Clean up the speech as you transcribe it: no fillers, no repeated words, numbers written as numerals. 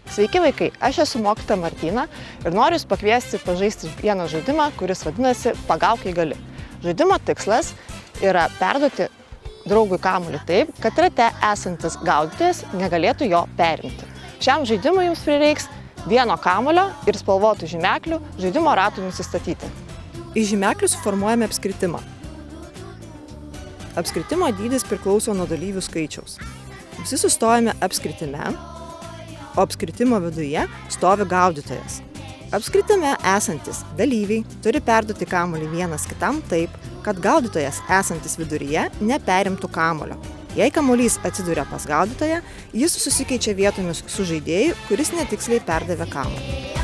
Sveiki vaikai, aš esu mokytoja Martyna ir noriu jūs pakviesti pažaisti vieną žaidimą, kuris vadinasi Pagauk, kai gali. Žaidimo tikslas yra perduoti draugui kamuolį taip, kad rate esantis gaudytojas negalėtų jo perimti. Šiam žaidimui jums prireiks vieno kamuolio ir spalvotų žymeklių žaidimo ratui nusistatyti. Iš žymeklių suformuojame apskritimą. Apskritimo dydis priklauso nuo dalyvių skaičiaus. Visi sustojame apskritime, o apskritimo viduje stovi gaudytojas. Apskritime esantis dalyviai turi perduoti kamuolį vienas kitam taip, kad gaudytojas esantis viduryje neperimtų kamuolio. Jei kamuolys atsiduria pas gaudytoją, jis susikeičia vietomis su žaidėju, kuris netiksliai perdavė kamuolį.